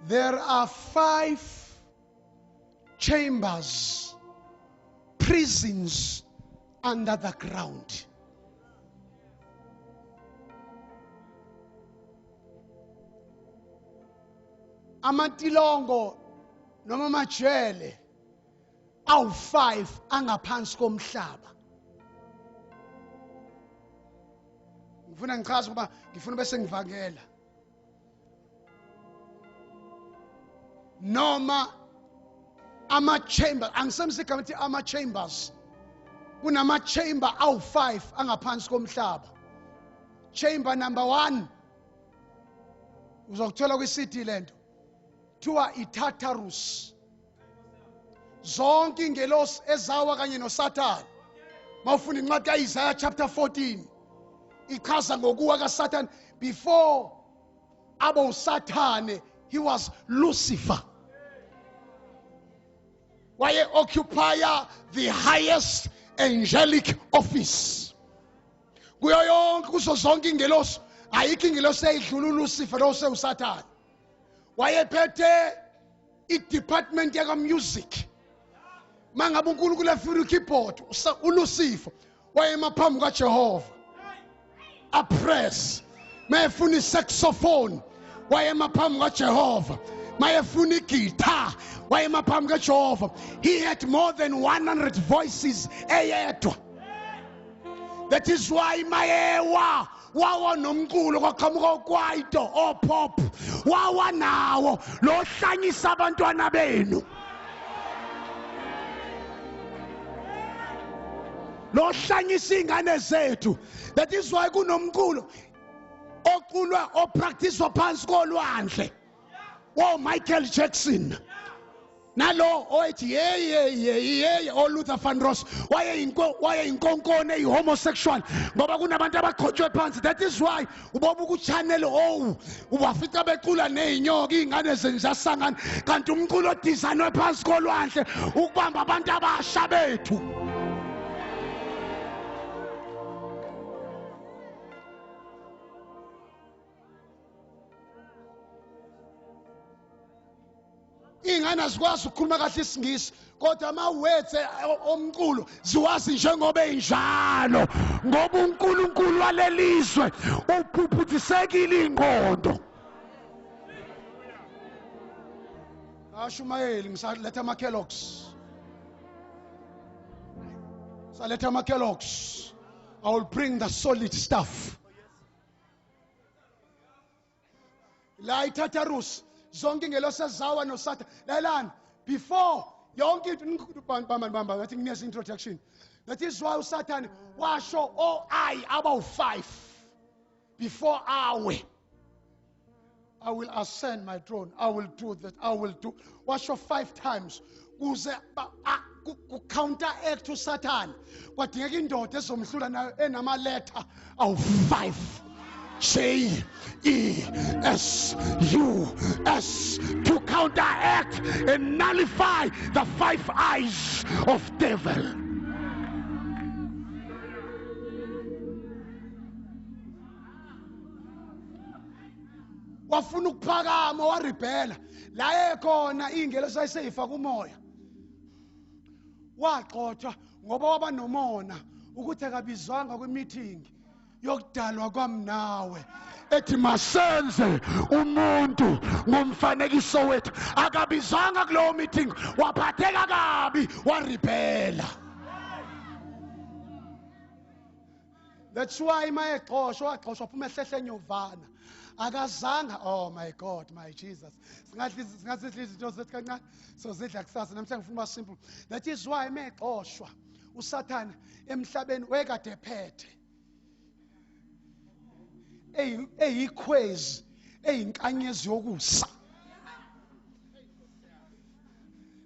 There are 5 chambers, prisons under the ground. Amatilongo noma amajele awu5 angaphansi komhlaba. Ngifuna ngichaze ukuba ngifuna bese ngivakela. Noma ama-chamber, angisemse igama ethi ama-chambers. Kunama-chamber awu5 angaphansi komhlaba. Chamber number 1, uzokuthola kwi-CD lento, kuthiwa iTartarus. Zonke ingelosi ezawa kanye noSathane. Mawufuna incwadi kaIsaiah chapter 14, ichaza ngokuwa kaSathane. Before abo uSathane, he was Lucifer. Waye occupier the highest angelic office. Kuyo yonke kuzo zonke ingelosi, ayikho ingelosi eyidlula uLucifer lo uSathane. Wayephethe i-department yaka music. Mangabe uNkulunkulu efuna keyboard, uLucifer wayema phambi kaJehova appress. Mayefuna i-saxophone wayema phambi kaJehova. Mayefuna i-guitar wayema phambi kaJehova. He had more than 100 voices eyedwa. That is why mayewa wawa nomculo kwaqhamuka ukwaito opop wawa nawo lo hlanyisa abantwana benu, lo hlanyisa ingane zethu. That is why kunomculo oculwa opracticewa phansi kolwandle wo Michael Jackson, nalo oethi yeye oLuther Vandross waye inkonkone ihomosexual ngoba kunabantu abaqhotshwe phansi. That is why uboba kuchannel ubafica becula nezinyoka ingane zenjasangana, kanti umculo odesignwe phansi kolwandle ukubamba abantu abasha bethu. Ingane azikwazi ukukhuluma kahle isingisi, kodwa ama-words omculo ziwazi njengoba enjalo, ngoba uNkulunkulu walelizwe uphuphuthisekile ingqondo. Ashumayeli ngisaletha ama-Kellogg's. Saletha ama-Kellogg's. I will bring the solid stuff. La iTartarus zonke ingelosi ezawa noSathane. Lalana, before yonke bamba ngathi ngineza introduction. That is why uSathane washo about 5 before awe. I will ascend my throne. I will do that. I will do. Washo 5 times. Kuze counteract uSathane. Kwadingeka indoda ezomhlula nayo enamaletha awu5. JESUS to counteract and nullify the 5 eyes of devil. Wafuna ukuphakama warebhela la ekhona ingelo sayiseyifa kumoya. Waxothwa ngoba waba nomona ukuthi akabizwanga kwi-meeting yokudalwa kwami nawe ethi masenze umuntu ngomfanekiso wethu. Akabizwanga kulowo meeting, waphatheka kabi warebhela. That's why waxoshwa phuma ehlehle enyovana. Akazanga, oh my God, my Jesus. Singathi izinto zethu kancane sozidla kusasa. Namhlanje ngifuna uba simple. That is why waxoshwa uSathane emhlabeni wekade ephethe eyikhwezi eyinkanyezi yokusa.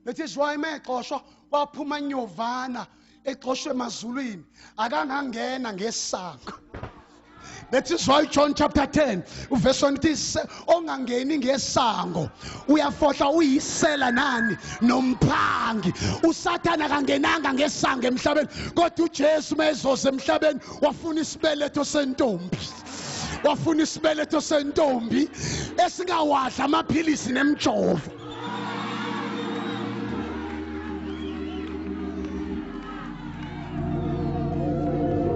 That is why maxoshwa waphuma nyovana exoshwe emazulwini, akangangena ngesango. That is why John chapter 10 verse 1 ithi ongangeni ngesango uyafohla uyisela nani nomphangi. uSathane akangenanga ngesango emhlabeni, kodwa uJesu mezoze emhlabeni wafuna isibeletho sentombi. Wafuna isibeletho sentombi esingawadla amaphilisi nemjovo.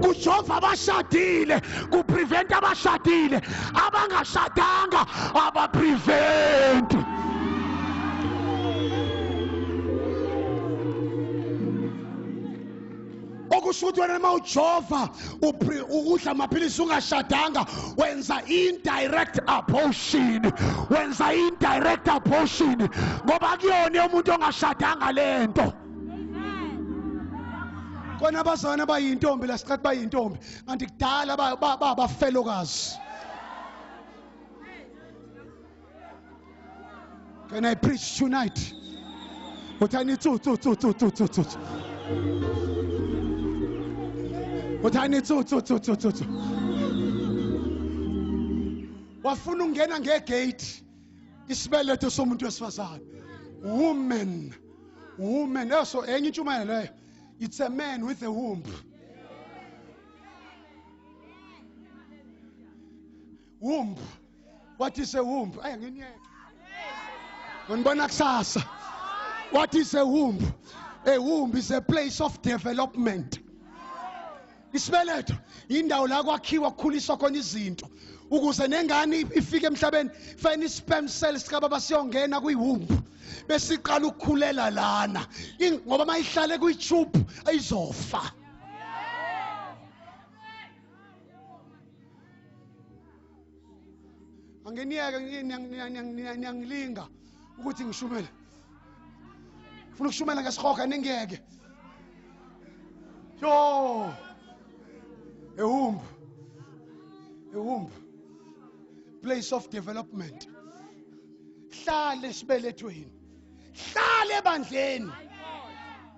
Kujova abashadile, kuprevent abashadile, abangashadanga abaprevent. Okusho ukuthi wena uma ujova udla amaphilisi ungashadanga wenza indirect abortion, wenza indirect abortion ngoba kuyona umuntu ongashadanga lento. Kona abazana bayintombi lasiqathi bayintombi kanti kudala bafelokazi. Can I preach tonight? But I need to. But I need to. Wafuna ungena ngegate isibeletho somuntu wesifazane. Woman, eso enye intshumayelo leyo. It's a man with a womb. Womb. What is a womb? What is a womb? A womb is a place of development. Isibeletho indawo la kwakhiwa kukhuliswa khona izinto ukuze nengane ifike emhlabeni fine sperm cells kababa siyongena kuyiwomb bese iqala ukukhulela lana ngoba mayihlale kuyitube ayizofa. Angeniyeke ngiyangilinga ukuthi ngishumele. Ufuna ukushumela ngesihoga ningeke. Yo. A womb, place of development. Hlale sibelethweni, hlale ebandleni,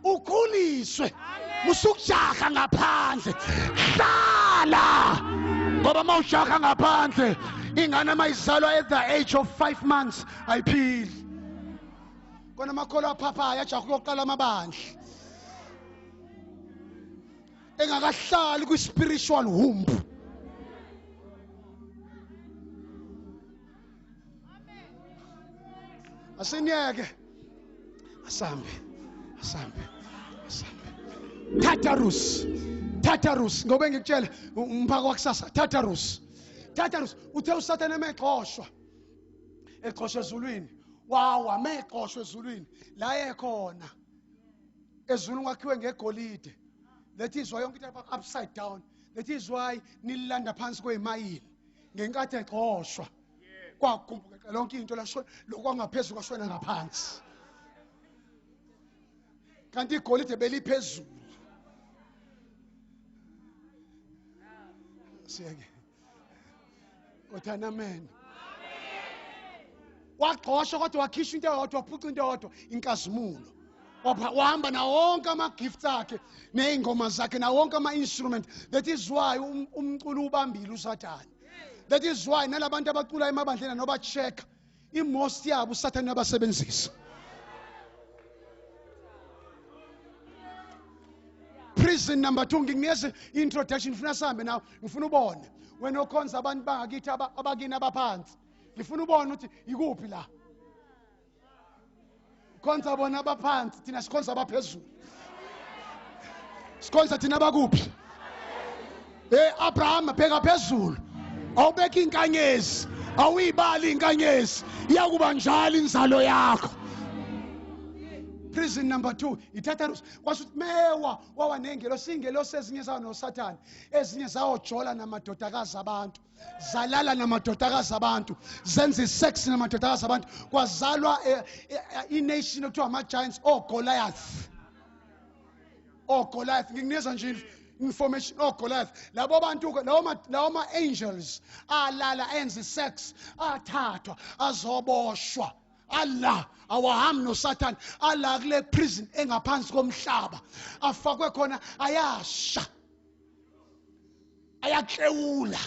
ukhuliswe, musukujaha ngaphandle, hlala ngoba mawujaha ngaphandle ingane mayizalwa at the age of 5 months ayiphili. Kona makholo aphaphayo ajaha ukuyoqala amabandla engakahlali kwi-spiritual womb. Asiniyeke asambe. Tartarus ngoba ngikutshela umphako wakusasa. Tartarus uthe usathane emeqoshwa ezulwini wawa meqoshwe ezulwini la ekhona ezulwini kwakhiwe ngegolide. That is why yonke into upside down. That is why nilanda phansi kweyimayini ngenkathi eqoshwa kwakumbuka lonke into lasho lokwangaphezulu kwashona ngaphansi kanti igolide beliphezulu. Siyeke kothana amen. Waqoshwa kodwa wakhishwa into eyodwa waphuca into eyodwa inkazimulo. Wahamba na wonke ama-gifts akhe ney'ngoma zakhe na wonke ama-instrument. That is why umculo ubambile usathane. That is why nalabantu abacula emabandleni noba-check imost yabo usathane abasebenzisa. Prison number 2 ngikunikeze introduction ngifuna sihambe nawe ngifuna ubone wena okhonza abantu bangakithi abakini abaphansi ngifuna ubone ukuthi ikuphi la. Konza bona abaphansi thina sikhonza abaphezulu. Sikhonza thina abakuphi? Abraham bheka phezulu. Awubeka inkanyezi, awuyibali inkanyezi, iyakuba njalo inzalo yakho. Prison number 2 iTartarus kwasho ukuthi mewa wawa nengelosi ingelosi ezinye zawo noSathane ezinye zawojola namadodakazi abantu zalala namadodakazi abantu zenza isex namadodakazi abantu kwazalwa ination okuthiwa ama-giants Goliath ngikunikeza nje information Goliath labo bantu lawo ma-angels alala enza isex athathwa azoboshwa. Allah awahambi noSathane Allah kule prison engaphansi komhlaba afakwe khona ayasha ayaklewula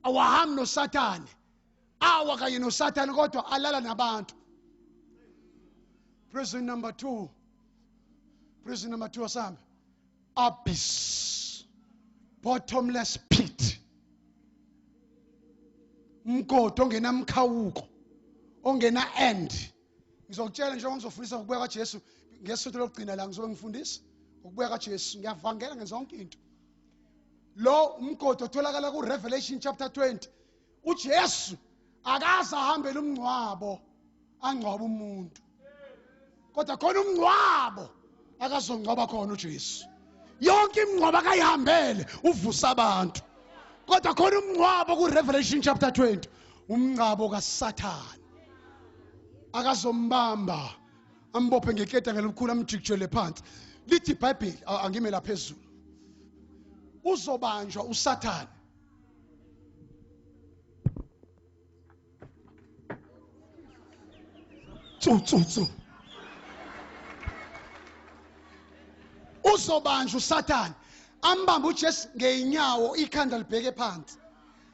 awahambi noSathane awa kanye noSathane kodwa alala nabantu. Prison number 2 asambe abyss, bottomless pit. umgodi ongenamkhawuko ongena end. Ngizokutshela njengoba ngizofundisa ngokubuya kaJesu ngesonto lokugcina la ngizobe ngifundisa ngokubuya kaJesu, ngiyavangela ngenza yonke into. Lo umgodi otholakala ku Revelation chapter 20. uJesu akaze ahambele umngcwabo angcwaba umuntu, kodwa khona umngcwabo akazongcwaba khona uJesu. Yonke imingcwabo akayihambele uvusa abantu, kodwa khona umngcwabo ku Revelation chapter 20, umngcwabo kaSathane. Akazombamba ambophe ngeketa ngelikhulu amjikijele phansi. Lithi iBhayibheli, angime la phezulu, uzobanjwa uSathane. Tsu. Uzobanjwa uSathane, ambamba uJesu ngeenyawo, ikhanda libheke phansi,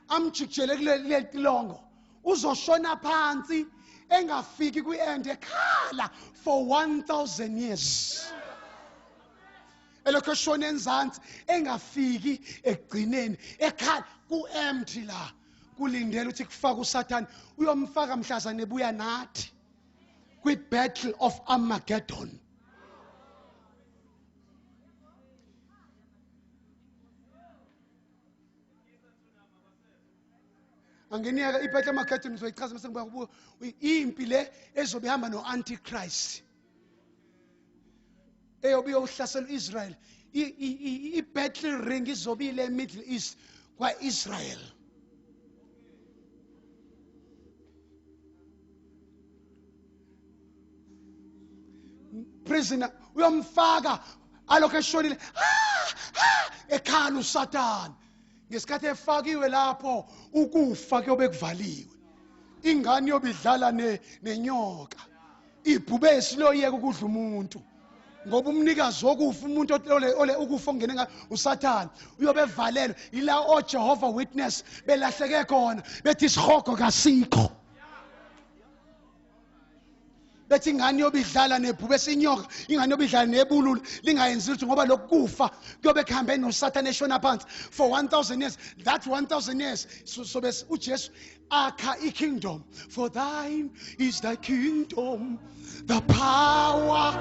amjikijele kuleli tilongo. Uzoshona phansi engafiki kwi-end, ekhala for 1000 years. Elokho eshona enzansi engafiki ekugcineni, ekhala ku-empty la, kulindele ukuthi kufaka uSathane. Uyomfaka mhlazane ebuya nathi kwi-battle of Armageddon. Angeniyaka iBattle of Armageddon ngizoyichaza mase ngibuya kubuka impi le ezobe ihamba no-Antichrist, eyobe iyohlasela Israel. I-battle ring izobe ile Middle East kwa-Israel. Prisoner uyomfaka alokho eshonile, ekhala uSathane. Ngesikhathi efakiwe lapho, ukufa kuyobe kuvaliwe. Ingane yobe idlala nenyoka, ibhubesi loyeka ukudla umuntu, ngoba umnikazi wokufa, umuntu ole ukufa ongene uSathane, uyobe evalelwe. Ila oJehova Witness belahleke khona, bethi isihogo kasikho. Bethi ingane yobe idlala nebhubesi inyoka, ingane yobe idlala nebululu, lingayenzi lutho ngoba lokufa kuyobe kuhambe noSathane eshona phansi for 1000 years. That 1000 years so bese uJesu akha ikingdom. For thine is the kingdom, the power,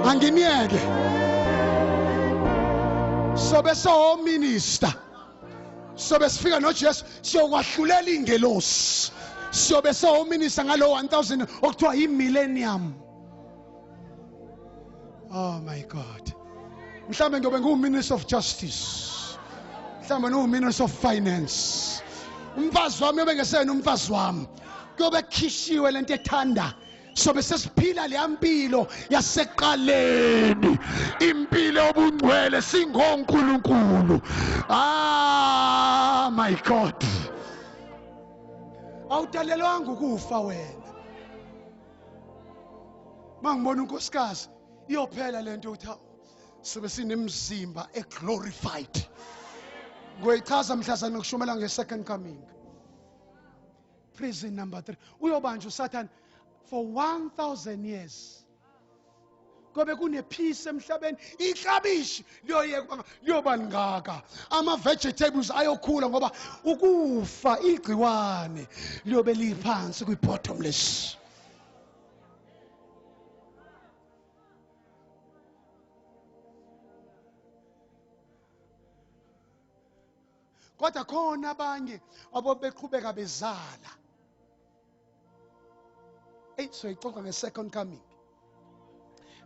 angimiyeke. Sobe so minister, sobe sifika noJesu siyokwahlulela ingelosi, sobe so minister ngalo 1000 okuthiwa imillennium. Oh my God. Mhlambe ngobe nguminister of justice, mhlambe nguminister of finance. Umfazi wami yobe ngesena umfazi wami kuyobe khishiwe lento ethanda. Sobe sesiphila le mpilo yaseqaleni, impilo obungcwele singonkulunkulu. Ah my God. Awutalelwanga ukufa wena. Mangibona unkosikazi iyophela lento uthi sobe sinemzimba glorified. Ngoyichaza mhlazana ngokushumela nge-second coming. Prison number 3. Uyobanjwa uSathane for 1000 years. Kobe kune peace emhlabeni, iklabishi liyoba ngaka, ama vegetables ayokhula ngoba ukufa igciwane liyobe liphansi kwi-bottomless. Kodwa khona abanye abobeqhubeka bezala. So ixoxa nge-second coming.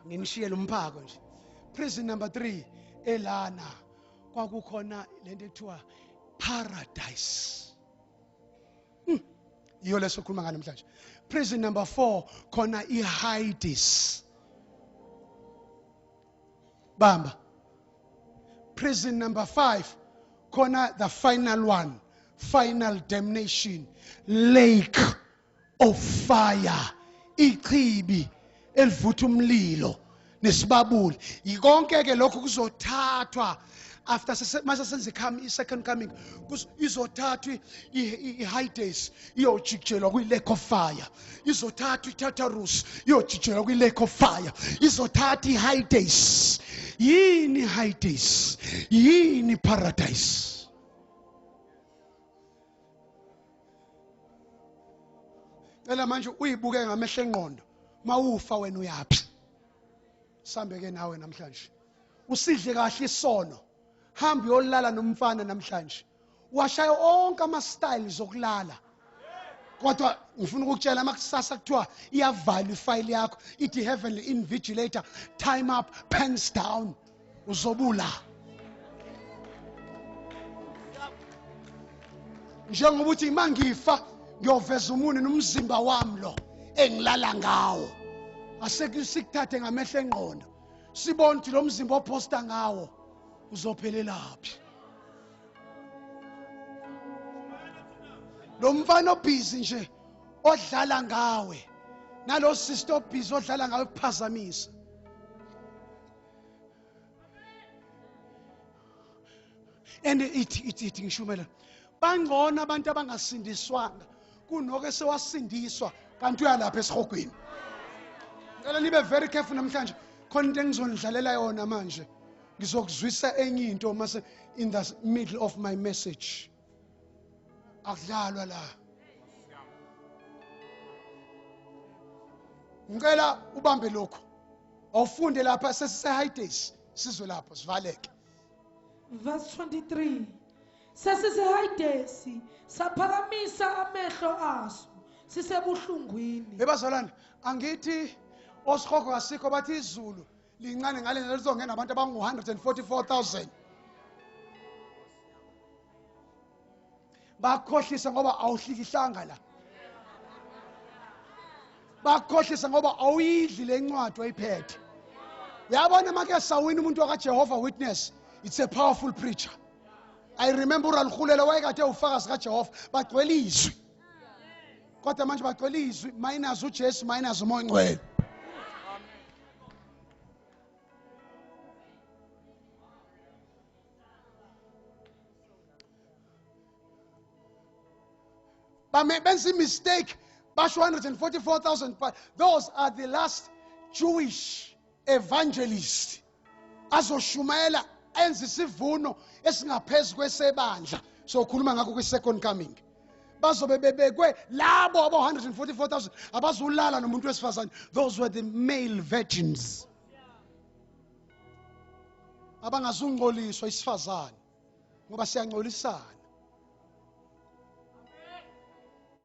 Nginishiyele umphako nje. Prison number 3 elana kwakukhona lento ethiwa paradise. Iyo leso khuluma ngalo namhlanje. Prison number 4 khona iHades. Bamba. Prison number 5 khona the final one, final damnation, lake of fire. Ichibi elivutha umlilo nesibabuli. Ikonke ke lokho kuzothathwa after mase senze i-second coming, izothathwa i-high days iyojijelwa kwi-lake of fire, izothathwa i-Tartarus iyojijelwa kwi-lake of fire, izothathwa i-high days. Yini high days? Yini paradise? Cela manje uyibuke ngamehlo engqondo, mawufa wena uyaphi? Sambeke nawe namhlanje, usidle kahle isono, hamba uyolala nomfana namhlanje, washaya onke ama-styles okulala. Kodwa ngifuna ukukutshela makusasa kuthiwa iyavalwa ifile yakho, ithi heavenly invigilator, time up, pants down, uzobula. Njengoba uthi mangifa ngiyoveza umuni nomzimba wami lo engilala ngawo, asesikuthathe ngamehlo engqondo, sibone ukuthi lo mzimba ophosta ngawo uzophelelaphi. Lo mfana obhizi nje odlala ngawe, nalo sister obhizi odlala ngawe kuphazamisa. And ithi ngishumela, bangcono abantu abangasindiswanga kunoke sewasindiswa kanti uyalapha esihogweni. Ngicela nibe very careful namhlanje, khona into engizonidlalela yona manje. Ngizokuzwisa enye into mase in the middle of my message. Akudlalwa la. Ngicela ubambe lokho, awufunde lapha sesise-high days, sizwe lapho sivaleke. Verse 23. Sesise-high days, saphakamisa amehlo aso, sisebuhlungwini. Bazalwane, angithi osihogo asikho, bathi izulu lincane ngale lizongena abantu abangu-144,000. Bakhohlisa ngoba awuhlikihlanga la. Bakhohlisa ngoba awuyidli le ncwadi oyiphethe. Uyabona make sawina umuntu wakaJehova Witness, it's a powerful preacher. I remember uRaluhulela wayekade ufakazi kaJehova, bagcwele izwi. Kodwa manje bagcwele izwi minus uJesu minus uMoya Ngcwele. Benzi mistake, bash 144,000, but those are the last Jewish evangelists. Azoshumayela enza isivuno esingaphezu kwesebandla. So khuluma ngakho kwi-second coming. Bazobe bebekwe labo aba-144,000 abazulala nomuntu wesifazane. Those were the male virgins. Abangazungcoliswa isifazane ngoba siyangcolisana.